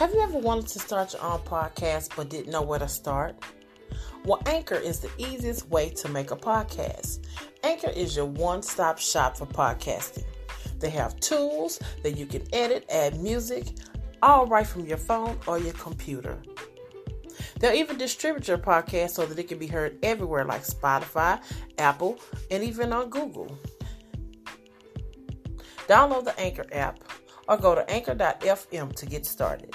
Have you ever wanted to start your own podcast but didn't know where to start? Well, Anchor is the easiest way to make a podcast. Anchor is your one-stop shop for podcasting. They have tools that you can edit, add music, all right from your phone or your computer. They'll even distribute your podcast so that it can be heard everywhere like Spotify, Apple, and even on Google. Download the Anchor app or go to anchor.fm to get started.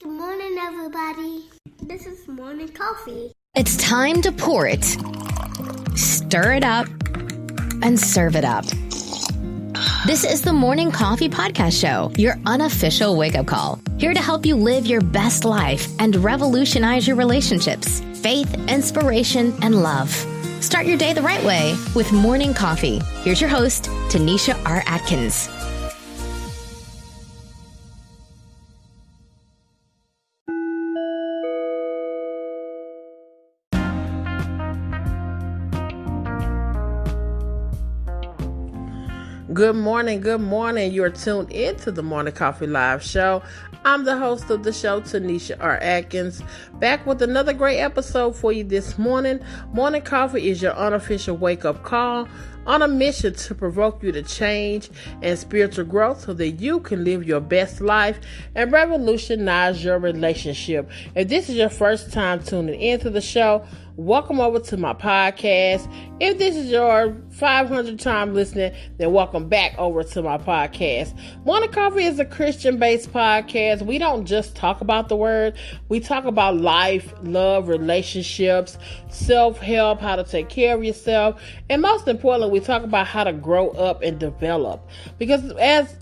Good morning, everybody. This is morning coffee. It's time to pour it, stir it up, and serve it up. This is the Morning Coffee Podcast Show, your unofficial wake-up call. Here to help you live your best life and revolutionize your relationships, faith, inspiration, and love. Start your day the right way with Morning Coffee. Here's your host, Tanisha R. Atkins. Good morning. You're tuned into the Morning Coffee Live Show. I'm the host of the show, Tanisha R. Atkins, back with another great episode for you this morning. Morning Coffee is your unofficial wake-up call on a mission to provoke you to change and spiritual growth so that you can live your best life and revolutionize your relationship. If this is your first time tuning into the show, welcome over to my podcast. If this is your 500th time listening, then welcome back over to my podcast. Morning Coffee is a Christian-based podcast. We don't just talk about the word. We talk about life, love, relationships, self-help, how to take care of yourself, and most importantly, we talk about how to grow up and develop. Because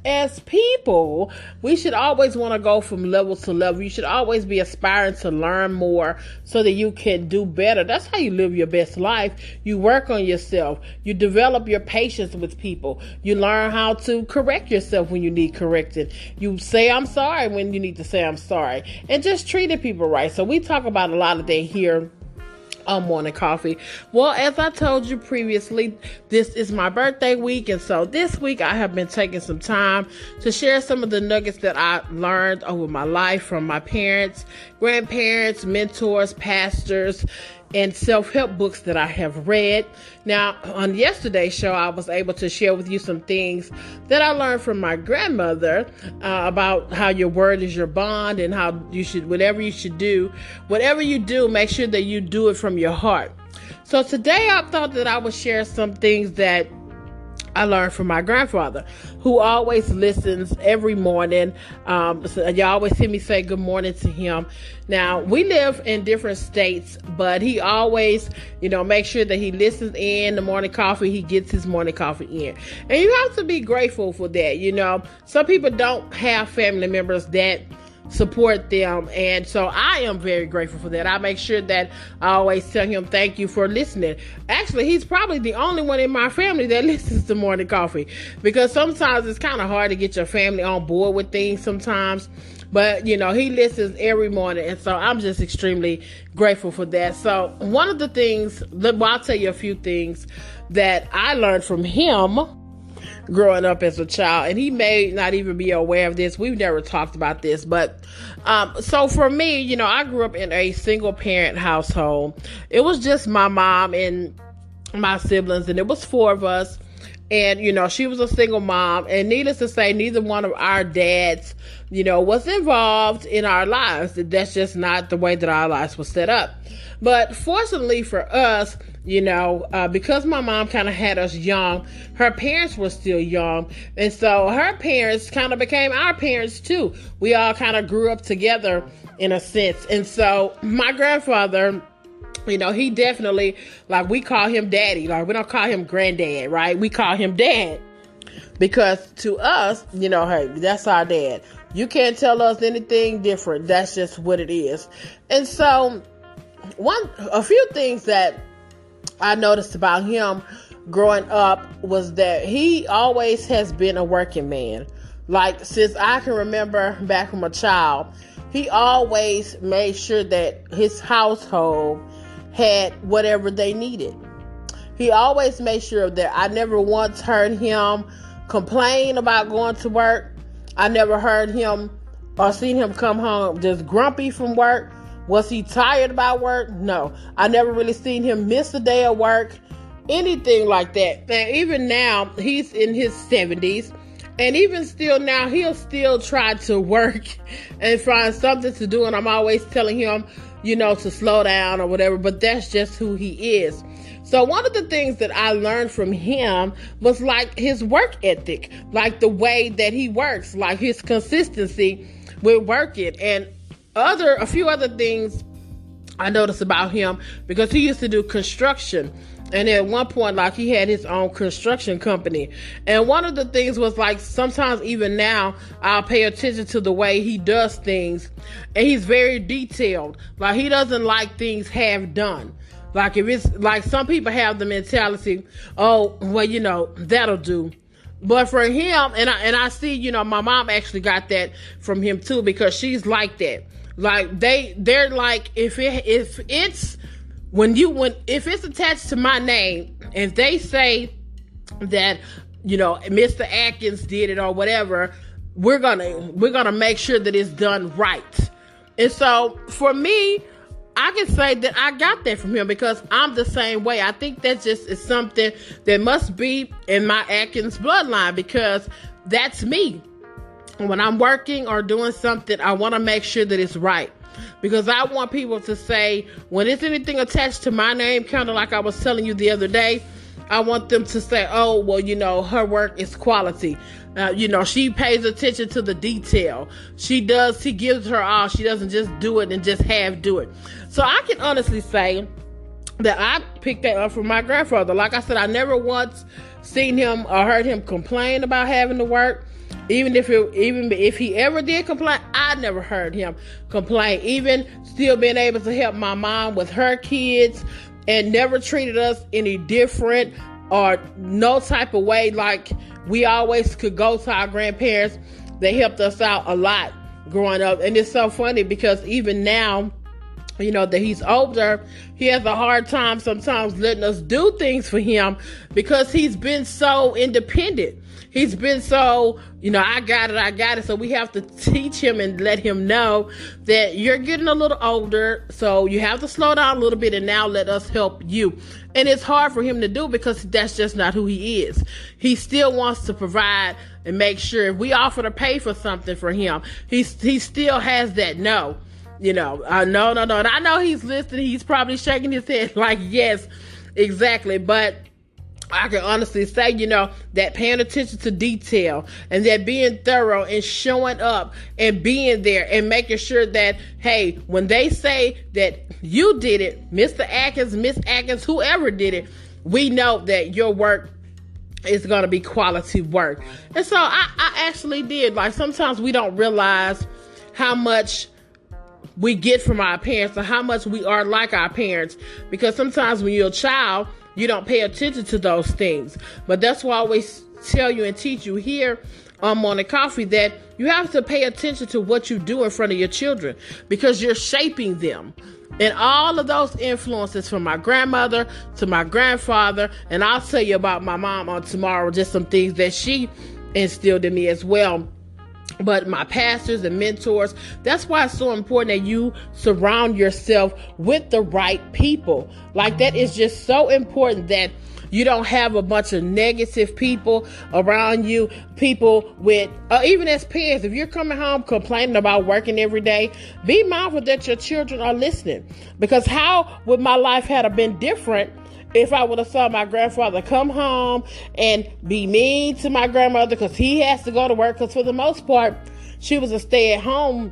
as people, we should always want to go from level to level. You should always be aspiring to learn more so that you can do better. That's how you live your best life. You work on yourself. You develop your patience with people. You learn how to correct yourself when you need correcting. You say I'm sorry when you need to say I'm sorry. And just treating people right. So we talk about a lot of that here on Morning Coffee. Well, as I told you previously, this is my birthday week, and so this week I have been taking some time to share some of the nuggets that I learned over my life from my parents, grandparents, mentors, pastors, and self-help books that I have read. Now, on yesterday's show, I was able to share with you some things that I learned from my grandmother about how your word is your bond and how you should, whatever you do, make sure that you do it from your heart. So today I thought that I would share some things that I learned from my grandfather, who always listens every morning. So you always hear me say good morning to him. Now, we live in different states, but he always, makes sure that he listens in the morning coffee. He gets his morning coffee in. And you have to be grateful for that. Some people don't have family members that support them, and so I am very grateful for that. I make sure that I always tell him thank you for listening. Actually, he's probably the only one in my family that listens to Morning Coffee, because sometimes it's kind of hard to get your family on board with things sometimes, but he listens every morning, and so I'm just extremely grateful for that. So one of the things, I'll tell you a few things that I learned from him growing up as a child, and he may not even be aware of this. We've never talked about this, but so for me, I grew up in a single parent household. It was just my mom and my siblings, and it was 4 of us. And, she was a single mom, and needless to say, neither one of our dads, was involved in our lives. That's just not the way that our lives were set up. But fortunately for us, because my mom kind of had us young, her parents were still young. And so her parents kind of became our parents too. We all kind of grew up together in a sense. And so my grandfather, he definitely, we call him daddy. We don't call him granddad, right? We call him dad. Because to us, hey, that's our dad. You can't tell us anything different. That's just what it is. And so a few things that I noticed about him growing up was that he always has been a working man. Since I can remember back from a child, he always made sure that his household had whatever they needed. He always made sure that I never once heard him complain about going to work. I never heard him or seen him come home just grumpy from work. Was he tired about work? No. I never really seen him miss a day of work, anything like that. And even now, he's in his 70s. And even still now, he'll still try to work and find something to do. And I'm always telling him, to slow down or whatever. But that's just who he is. So one of the things that I learned from him was like his work ethic, like the way that he works, like his consistency with working, and a few other things I noticed about him, because he used to do construction. And at one point, like, he had his own construction company. And one of the things was, like, sometimes even now, I'll pay attention to the way he does things. And he's very detailed. Like, he doesn't like things half done. Like, if it's, like, some people have the mentality, oh, well, that'll do. But for him, and I see, my mom actually got that from him too, because she's like that. Like, they're like, if it's attached to my name, if they say that, Mr. Atkins did it or whatever, we're gonna make sure that it's done right. And so for me, I can say that I got that from him, because I'm the same way. I think that just is something that must be in my Atkins bloodline, because that's me. When I'm working or doing something, I want to make sure that it's right. Because I want people to say, when it's anything attached to my name, kind of like I was telling you the other day, I want them to say, oh, well, her work is quality. She pays attention to the detail. She gives her all. She doesn't just do it and just half do it. So I can honestly say that I picked that up from my grandfather. Like I said, I never once seen him or heard him complain about having to work. Even if he ever did complain, I never heard him complain. Even still being able to help my mom with her kids, and never treated us any different or no type of way. Like, we always could go to our grandparents. They helped us out a lot growing up. And it's so funny, because even now, that he's older, he has a hard time sometimes letting us do things for him, because he's been so independent. He's been so, I got it. So we have to teach him and let him know that you're getting a little older, so you have to slow down a little bit, and now let us help you. And it's hard for him to do, because that's just not who he is. He still wants to provide and make sure if we offer to pay for something for him, he still has that no. No. And I know he's listening. He's probably shaking his head like, yes, exactly. But I can honestly say, that paying attention to detail, and that being thorough and showing up and being there and making sure that, hey, when they say that you did it, Mr. Atkins, Miss Atkins, whoever did it, we know that your work is going to be quality work. And so I actually did. Like, sometimes we don't realize how much we get from our parents, or how much we are like our parents, because sometimes when you're a child, you don't pay attention to those things. But that's why I always tell you and teach you here on Morning Coffee, that you have to pay attention to what you do in front of your children, because you're shaping them. And all of those influences, from my grandmother to my grandfather, and I'll tell you about my mom on tomorrow, just some things that she instilled in me as well. But my pastors and mentors, that's why it's so important that you surround yourself with the right people. Like, that is just so important, that you don't have a bunch of negative people around you, people with, even as parents, if you're coming home complaining about working every day, be mindful that your children are listening. Because how would my life have been different if I would have saw my grandfather come home and be mean to my grandmother because he has to go to work? Because for the most part, she was a stay-at-home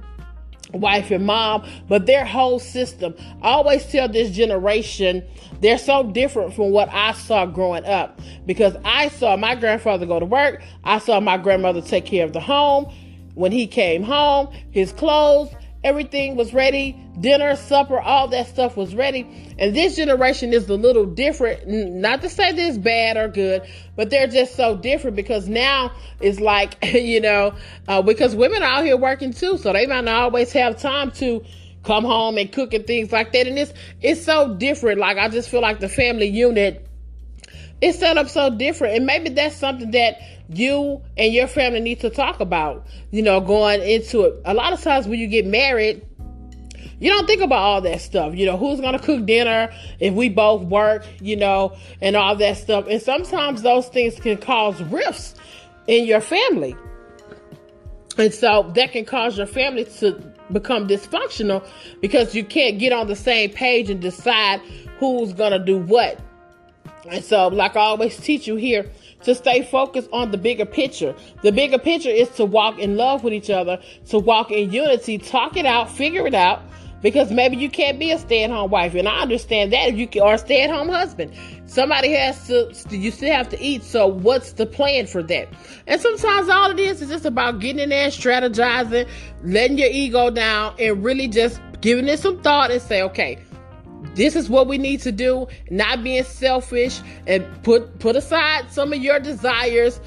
wife and mom, but their whole system. I always tell this generation, they're so different from what I saw growing up, because I saw my grandfather go to work. I saw my grandmother take care of the home. When he came home, his clothes, everything was ready. Dinner, supper, all that stuff was ready. And this generation is a little different. Not to say this bad or good, but they're just so different, because now it's like, because women are out here working too, so they might not always have time to come home and cook and things like that. And it's so different. Like, I just feel like the family unit it's set up so different. And maybe that's something that you and your family need to talk about, going into it. A lot of times when you get married, you don't think about all that stuff. Who's going to cook dinner if we both work, and all that stuff. And sometimes those things can cause rifts in your family. And so that can cause your family to become dysfunctional because you can't get on the same page and decide who's going to do what. And so, like I always teach you here, to stay focused on the bigger picture. The bigger picture is to walk in love with each other, to walk in unity, talk it out, figure it out. Because maybe you can't be a stay-at-home wife. And I understand that. If you are a stay-at-home husband, somebody you still have to eat. So what's the plan for that? And sometimes all it is just about getting in there and strategizing, letting your ego down, and really just giving it some thought and say, okay, this is what we need to do. Not being selfish, and put aside some of your desires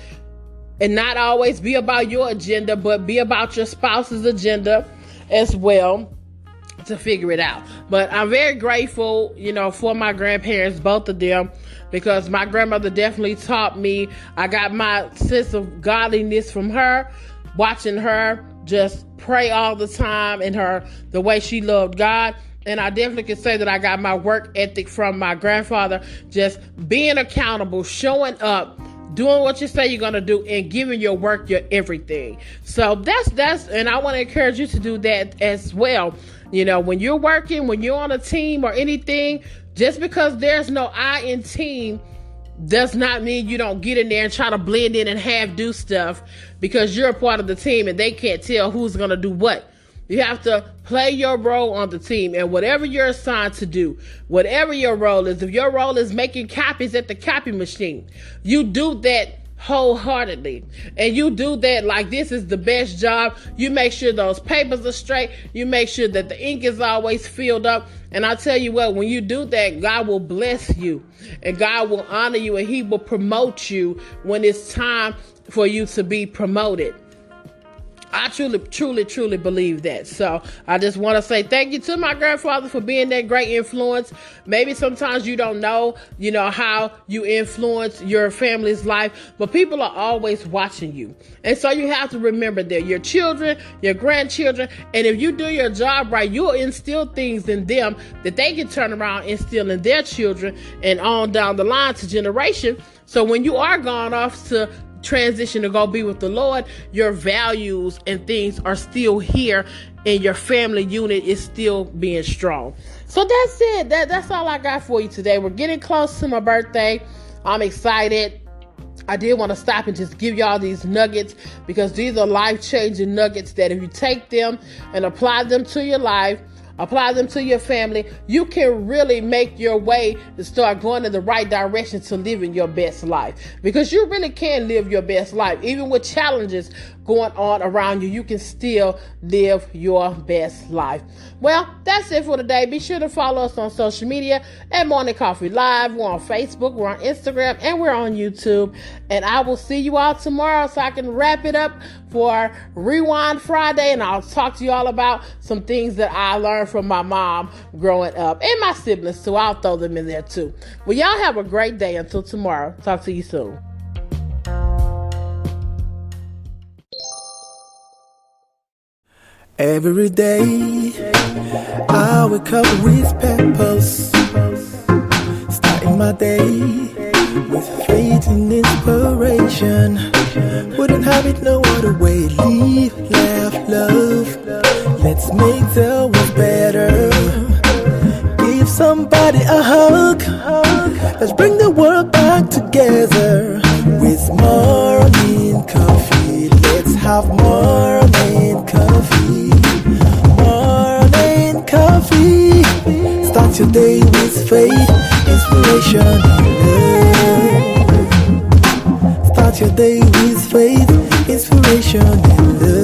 and not always be about your agenda, but be about your spouse's agenda as well, to figure it out. But I'm very grateful, for my grandparents, both of them, because my grandmother definitely taught me. I got my sense of godliness from her, watching her just pray all the time, and the way she loved God. And I definitely can say that I got my work ethic from my grandfather, just being accountable, showing up, doing what you say you're going to do, and giving your work your everything. So that's, and I want to encourage you to do that as well. When you're working, when you're on a team or anything, just because there's no I in team does not mean you don't get in there and try to blend in and do stuff because you're a part of the team and they can't tell who's going to do what. You have to play your role on the team, and whatever you're assigned to do, whatever your role is, if your role is making copies at the copy machine, you do that wholeheartedly, and you do that like this is the best job. You make sure those papers are straight. You make sure that the ink is always filled up. And I tell you what, when you do that, God will bless you, and God will honor you, and He will promote you when it's time for you to be promoted. I truly believe that. So I just want to say thank you to my grandfather for being that great influence. Maybe sometimes you don't know, how you influence your family's life, but people are always watching you. And so you have to remember that your children, your grandchildren, and if you do your job right, you'll instill things in them that they can turn around and instill in their children and on down the line to generation. So when you are gone off to transition to go be with the Lord, your values and things are still here, and your family unit is still being strong. So that's it. That's all I got for you today. We're getting close to my birthday. I'm excited. I did want to stop and just give y'all these nuggets, because these are life-changing nuggets that if you take them and apply them to your life, apply them to your family, you can really make your way to start going in the right direction to living your best life. Because you really can live your best life. Even with challenges going on around you, you can still live your best life. Well, that's it for today. Be sure to follow us on social media at Morning Coffee Live. We're on Facebook, we're on Instagram, and we're on YouTube. And I will see you all tomorrow so I can wrap it up for Rewind Friday. And I'll talk to you all about some things that I learned from my mom growing up, and my siblings too. I'll throw them in there too. Well, y'all have a great day. Until tomorrow. Talk to you soon. Every day I wake up with purpose, starting my day with faith and inspiration. Wouldn't have it no other way. Live, laugh, love. Let's make the world better. Give somebody a hug. Let's bring the world back together. With morning coffee, let's have morning coffee. Morning coffee. Start your day with faith, inspiration, and love. Start your day with faith, inspiration, and love.